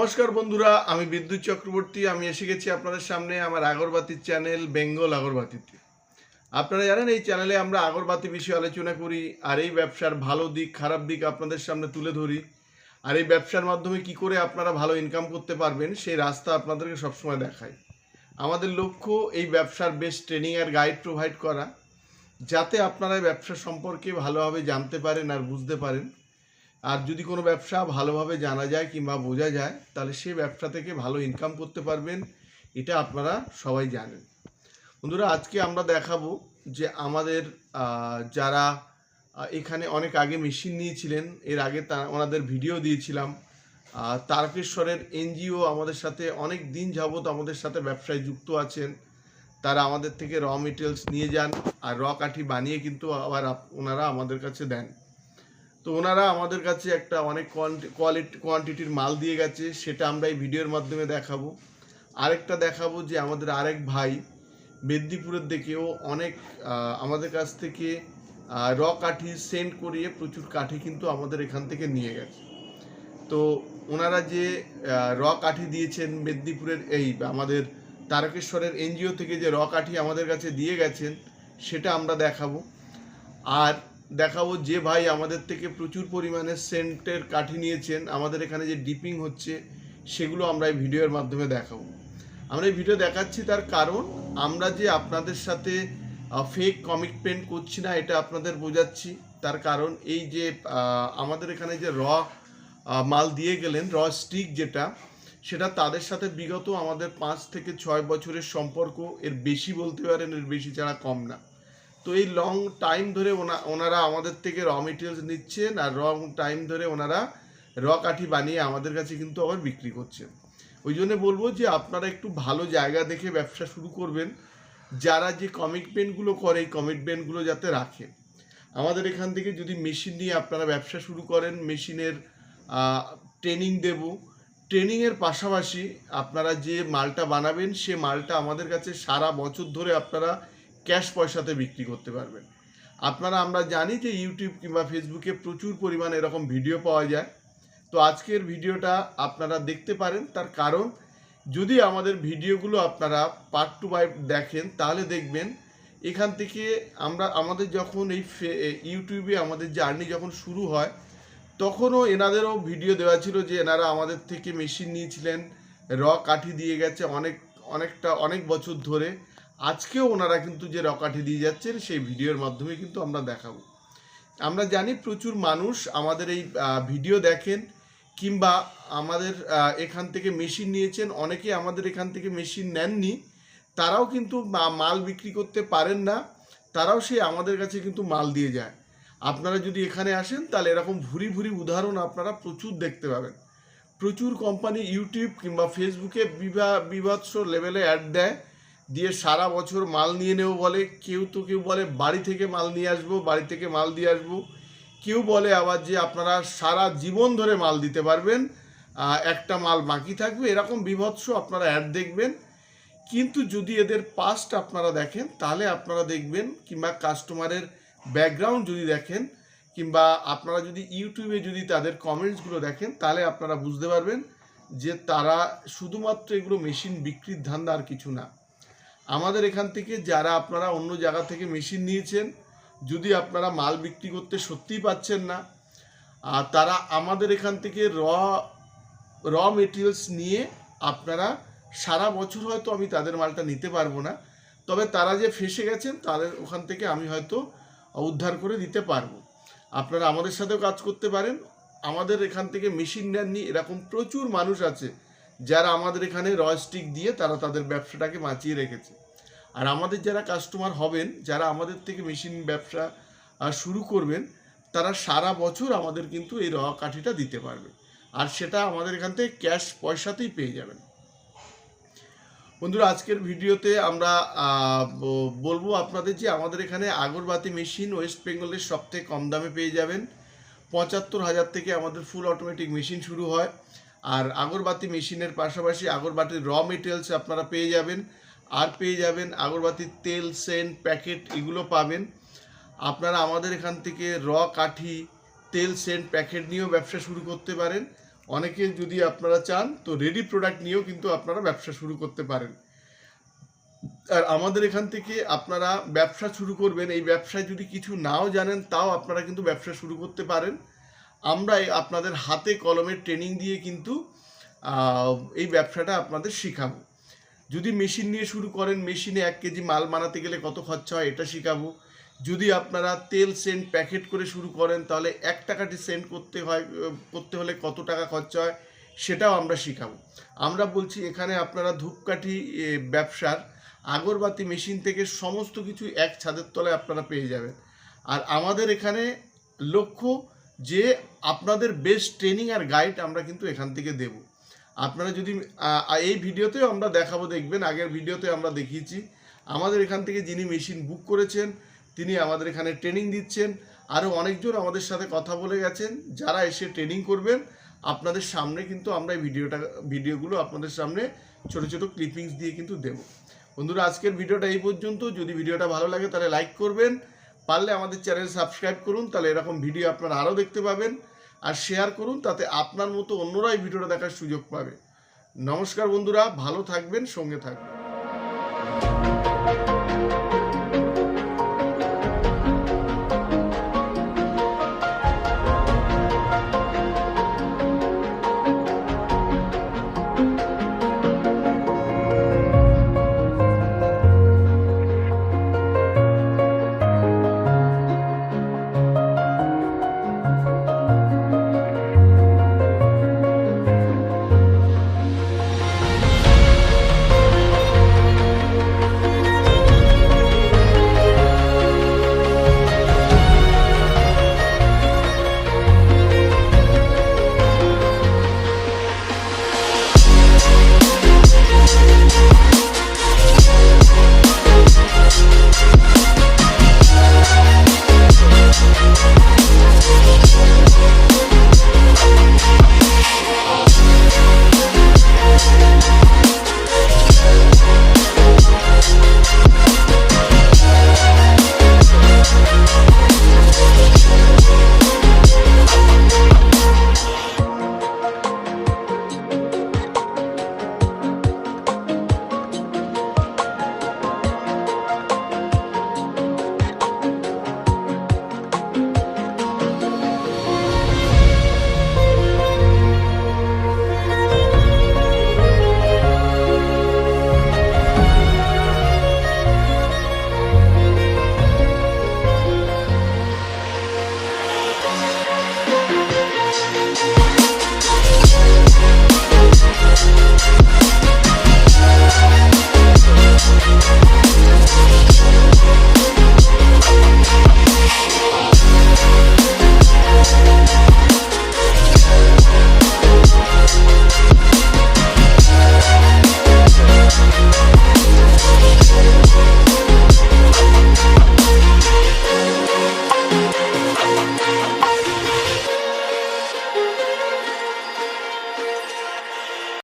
নমস্কার বন্ধুরা, আমি বিদ্যুৎ চক্রবর্তী। আমি এসে গেছি আপনাদের সামনে আমার আগরবাতির চ্যানেল বেঙ্গল আগরবাতিতে। আপনারা জানেন এই চ্যানেলে আমরা আগরবাতি বিষয়ে আলোচনা করি, আর এই ব্যবসার ভালো দিক খারাপ দিক আপনাদের সামনে তুলে ধরি। আর এই ব্যবসার মাধ্যমে কি করে আপনারা ভালো ইনকাম করতে পারবেন সেই রাস্তা আপনাদেরকে সবসময় দেখাই। আমাদের লক্ষ্য এই ব্যবসার বেস্ট ট্রেনিং আর গাইড প্রোভাইড করা, যাতে আপনারা ব্যবসা সম্পর্কে ভালোভাবে জানতে পারেন আর বুঝতে পারেন। আর যদি কোনো ব্যবসা ভালোভাবে জানা যায় কিংবা বোঝা যায়, তাহলে সেই ব্যবসা থেকে ভালো ইনকাম করতে পারবেন, এটা আপনারা সবাই জানেন। বন্ধুরা, আজকে আমরা দেখাবো যে আমাদের যারা এখানে অনেক আগে মেশিন নিয়েছিলেন, এর আগে ওনাদের ভিডিও দিয়েছিলাম। তারকেশ্বরের এনজিও আমাদের সাথে অনেক দিন যাবত আমাদের সাথে ব্যবসায় যুক্ত আছেন। তারা আমাদের থেকে র মেটেরিয়ালস নিয়ে যান আর র কাঠি বানিয়ে কিন্তু আবার ওনারা আমাদের কাছে দেন। তো ওনারা আমাদের কাছে একটা অনেক কোয়ান্টিটির মাল দিয়ে গেছে, সেটা আমরা এই ভিডিওর মাধ্যমে দেখাবো। আরেকটা দেখাবো যে আমাদের আরেক ভাই মেদিনীপুরের দিকেও অনেক আমাদের কাছ থেকে র কাঠি সেন্ড করিয়ে প্রচুর কাঠি কিন্তু আমাদের এখান থেকে নিয়ে গেছে। তো ওনারা যে র কাঠি দিয়েছেন মেদিনীপুরের এই আমাদের তারকেশ্বরের এনজিও থেকে যে র কাঠি আমাদের কাছে দিয়ে গেছেন, সেটা আমরা দেখাবো। আর দেখাবো যে ভাই আমাদের থেকে প্রচুর পরিমাণে সেন্টের কাঠি নিয়েছেন, আমাদের এখানে যে ডিপিং হচ্ছে সেগুলো আমরা এই ভিডিওর মাধ্যমে দেখাবো। আমরা এই ভিডিও দেখাচ্ছি তার কারণ, আমরা যে আপনাদের সাথে ফেক কমিটমেন্ট করছি না, এটা আপনাদের বোঝাচ্ছি। তার কারণ এই যে আমাদের এখানে যে র মাল দিয়ে গেলেন, র স্টিক যেটা, সেটা তাদের সাথে বিগত আমাদের 5 থেকে 6 বছরের সম্পর্ক, এর বেশি বলতে পারেন, এর বেশি ছাড়া কম না। তো এই লং টাইম ধরে ওনারা আমাদের থেকে র মেটেরিয়ালস নিচ্ছেন, আর লং টাইম ধরে ওনারা র কাঠি বানিয়ে আমাদের কাছে কিন্তু আবার বিক্রি করছেন। ওই জন্য বলবো যে আপনারা একটু ভালো জায়গা দেখে ব্যবসা শুরু করবেন। যারা যে কমিটমেন্টগুলো করে, এই কমিটমেন্টগুলো যাতে রাখে। আমাদের এখান থেকে যদি মেশিন নিয়ে আপনারা ব্যবসা শুরু করেন, মেশিনের ট্রেনিং দেব। ট্রেনিংয়ের পাশাপাশি আপনারা যে মালটা বানাবেন, সে মালটা আমাদের কাছে সারা বছর ধরে আপনারা ক্যাশ পয়সাতে বিক্রি করতে পারবেন। আমরা জানি যে ইউটিউব কিংবা ফেসবুকে প্রচুর পরিমাণে এরকম ভিডিও পাওয়া যায়। তো আজকের ভিডিওটা আপনারা দেখতে পারেন, তার কারণ যদি আমাদের ভিডিওগুলো আপনারা পার্ট টু পার্ট দেখেন, তাহলে দেখবেন এখান থেকে আমাদের যখন এই ইউটিউবে আমাদের জার্নি যখন শুরু হয়, তখনও এনাদেরও ভিডিও দেওয়া ছিল যে এনারা আমাদের থেকে মেশিন নিয়েছিলেন, র কাঠি দিয়ে গেছে অনেক বছর ধরে। আজকেও ওনারা কিন্তু যে র কাঠি দিয়ে যাচ্ছেন, সেই ভিডিওর মাধ্যমে কিন্তু আমরা দেখাবো। আমরা জানি প্রচুর মানুষ আমাদের এই ভিডিও দেখেন, কিংবা আমাদের এখান থেকে মেশিন নিয়েছেন। অনেকে আমাদের এখান থেকে মেশিন নেননি, তারাও কিন্তু মাল বিক্রি করতে পারেন না, তারাও আমাদের কাছে কিন্তু মাল দিয়ে যায়। আপনারা যদি এখানে আসেন, তাহলে এরকম ভুরি ভুরি উদাহরণ আপনারা প্রচুর দেখতে পাবেন। প্রচুর কোম্পানি ইউটিউব কিংবা ফেসবুকে বিভৎস লেভেলে অ্যাড দেয়, দিয়ে সারা বছর মাল নিয়ে নেব বলে। কেউ বলে বাড়ি থেকে মাল নিয়ে আসবো, বাড়ি থেকে মাল দিয়ে আসবো। কেউ বলে আবার যে আপনারা সারা জীবন ধরে মাল দিতে পারবেন, একটা মাল বাকি থাকবে। এরকম বিভৎস আপনারা অ্যাড দেখবেন। কিন্তু যদি এদের পাস্ট আপনারা দেখেন, তাহলে আপনারা দেখবেন, কিংবা কাস্টমারের ব্যাকগ্রাউন্ড যদি দেখেন, কিংবা আপনারা যদি ইউটিউবে যদি তাদের কমেন্টসগুলো দেখেন, তাহলে আপনারা বুঝতে পারবেন যে তারা শুধুমাত্র এগুলো মেশিন বিক্রির ধান্দা, আর কিছু না। আমাদের এখান থেকে যারা আপনারা অন্য জায়গা থেকে মেশিন নিয়েছেন, যদি আপনারা মাল বিক্রি করতে সত্যিই পাচ্ছেন না, তারা আমাদের এখান থেকে র মেটেরিয়ালস নিয়ে আপনারা সারা বছর হয়তো আমি তাদের মালটা নিতে পারবো না, তবে তারা যে ফেসে গেছেন তাদের ওখান থেকে আমি হয়তো উদ্ধার করে দিতে পারবো। আপনারা আমাদের সাথেও কাজ করতে পারেন। আমাদের এখান থেকে মেশিন নেননি এরকম প্রচুর মানুষ আছে, যারা আমাদের এখানে র স্টিক দিয়ে তারা তাদের ব্যবসাটাকে বাঁচিয়ে রেখেছে। আর আমাদের যারা কাস্টমার হবেন, যারা আমাদের থেকে মেশিন ব্যবসা শুরু করবেন, তারা সারা বছর আমাদের কিন্তু এই র কাঠিটা দিতে পারবে, আর সেটা আমাদের এখান থেকে ক্যাশ পয়সাতেই পেয়ে যাবেন। বন্ধুরা, আজকের ভিডিওতে আমরা বলবো আপনাদের যে আমাদের এখানে আগরবাতি মেশিন ওয়েস্ট বেঙ্গলের সবথেকে কম দামে পেয়ে যাবেন। 75,000 থেকে আমাদের ফুল অটোমেটিক মেশিন শুরু হয়। আর আগরবাতি মেশিনের পাশাপাশি আগরবাতির র মেটেরিয়ালস আপনারা পেয়ে যাবেন, আর পেয়ে যাবেন আগরবাতির তেল, সেন্ট, প্যাকেট, এগুলো পাবেন। আপনারা আমাদের এখান থেকে র কাঠি, তেল, সেন্ট, প্যাকেট নিয়েও ব্যবসা শুরু করতে পারেন। অনেকে যদি আপনারা চান তো রেডি প্রোডাক্ট নিয়েও কিন্তু আপনারা ব্যবসা শুরু করতে পারেন। আর আমাদের এখান থেকে আপনারা ব্যবসা শুরু করবেন, এই ব্যবসায় যদি কিছু নাও জানেন তাও আপনারা কিন্তু ব্যবসা শুরু করতে পারেন। আমরা আপনাদের হাতে কলমের ট্রেনিং দিয়ে কিন্তু এই ব্যবসাটা আপনাদের শেখাবো। যদি মেশিন নিয়ে শুরু করেন, মেশিনে 1 কেজি মাল বানাতে গেলে কত খরচা হয় এটা শেখাবো। যদি আপনারা তেল সেন্ট প্যাকেট করে শুরু করেন তাহলে 1 টাকাটি সেন্ট করতে হলে কত টাকা খরচা হয় সেটাও আমরা শেখাবো। আমরা বলছি এখানে আপনারা ধূপকাঠি ব্যবসার আগরবাতি মেশিন থেকে সমস্ত কিছু এক ছাদের তলায় আপনারা পেয়ে যাবেন। আর আমাদের এখানে লক্ষ্য যে আপনাদের বেস্ট ট্রেনিং আর গাইড আমরা কিন্তু এখান থেকে দেব। আপনারা যদি এই ভিডিওতেও আমরা দেখাবো, দেখবেন আগের ভিডিওতে আমরা দেখিয়েছি আমাদের এখান থেকে যিনি মেশিন বুক করেছেন তিনি আমাদের এখানে ট্রেনিং দিচ্ছেন। আরও অনেকজন আমাদের সাথে কথা বলে গেছেন যারা এসে ট্রেনিং করবেন। আপনাদের সামনে কিন্তু আমরা এই ভিডিওগুলো আপনাদের সামনে ছোট ছোট ক্লিপিংস দিয়ে কিন্তু দেব। বন্ধুরা, আজকের ভিডিওটা এই পর্যন্ত। যদি ভিডিওটা ভালো লাগে তাহলে লাইক করবেন, পারলে আমাদের চ্যানেল সাবস্ক্রাইব করুন, তাহলে এরকম ভিডিও আপনারা আরও দেখতে পাবেন। আর শেয়ার করুন, তাতে আপনার মতো অন্যরা এই ভিডিওটা দেখার সুযোগ পাবে। নমস্কার বন্ধুরা, ভালো থাকবেন, সঙ্গে থাকবেন।